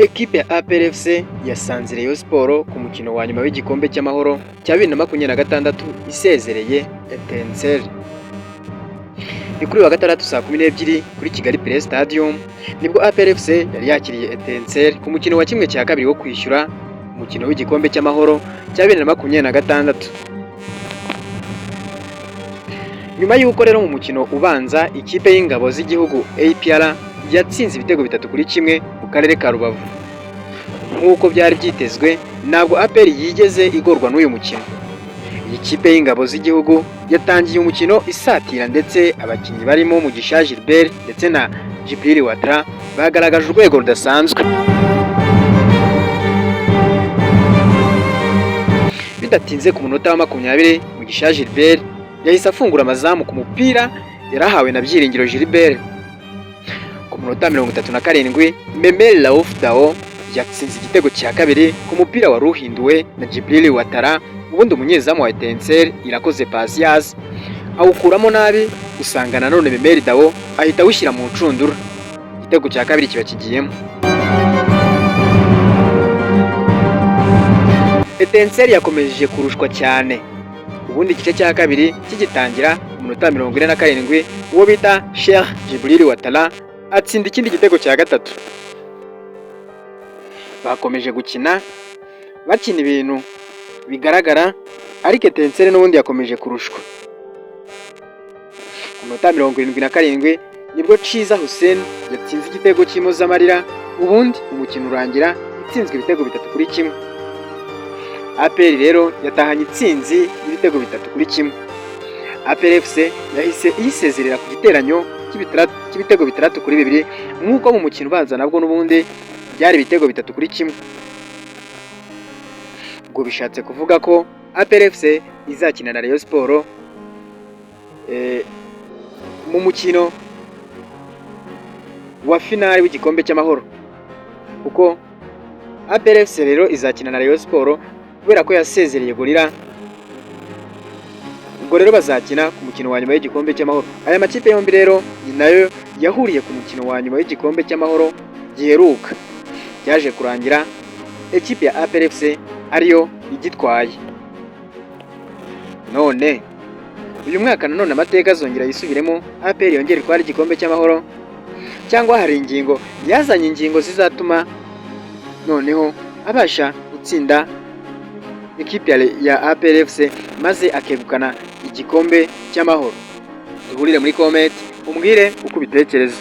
Ekipe ya APR FC yasanze Rayon Sport ku mukino wa nyuma w'igikombe cy'amahoro cya 2026 isezereye Etincelle. Ni kuri wa gatandatu saa 12 kuri Kigali Play Stadium nibwo APR FC yari yakiriye Etincelle ku mukino wa kimwe cya kabiri wo kwishyura umukino w'igikombe cy'amahoro cya 2026. Nyuma y'uko rero mu mukino ubanza ikipe y'ingabo z'igihugu APR yatsinze ibitego 3-1 mu karere ka Rubavu. Nk'uko byari byitezwe ntabwo APR yigeze igorwa n'uyu mukino. Iyi kipe y'ingabo z'igihugu yatangiye umukino isatira ndetse abakinnyi barimo Mugisha Gilbert ndetse na Djibril Ouattara bagaragaje urwego rudasanzwe. Bidatinze ku munota wa 20 Mugisha Gilbert yahise afungura amazamu ku mupira yarahawe na Byiringiro Gilbert. Ku munota 37 Memel Raouf Dao yatsinze igitego cya kabiri ku mupira wa ruhinduwe na Djibril Ouattara, ubundi umunyezamu wa Etincelle Irakoze Patience awukuramo nabi usanga nanone Memel Dao ahita awushyira mu ncundura. Igitego cya kabiri kiba kigiyemo. Etincelle yakomeje kurushwa cyane. Ubundi igice cya kabiri kigitangira umunota 47 uwo bita Cheikh Djibril Ouattara atsinda ikindi gitego cya gatatu. Bakomeje gukina bakina ibintu bigaragara ariko Etincelle n'ubundi yakomeje kurushwa. Ku munota 77 nibwo Ciza Hussein yatsinze igitego cy'impozamarira, ubundi umukino urangira itsinzwe ibitego 3-1. APR rero yatahanye itsinzi y'ibitego 3-1. APR FC yahise yisezerera ku giteranyo cy'ibitego 3-2 nk'uko mu mukino ubanza nabwo n'ubundi byari ibitego 3-1. Ubwo bishatse kuvuga ko APR FC izakina na Rayon Sport mu mukino wa finale w'igikombe cy'amahoro, kuko APR FC rero izakina na Rayon Sport kubera ko yasezereye Gorilla. Ubwo rero bazakina ku mukino wa nyuma w'igikombe cy'amahoro. Aya makipe yombi rero ni nayo yahuriye ku mukino wa nyuma w'igikombe cy'amahoro giheruka, yaje kurangira ekipe ya APR FC ariyo igitwaye. None uyu mwaka nanone amateka azongera yisubiremo, APR yongera itwara igikombe cy'amahoro, cyangwa hari ingingo yazanye ingingo zizatuma noneho abasha gutsinda ekipe ya APR FC maze akegukana igikombe cy'amahoro? Duhurire muri comment umbwire uko ubitekereza.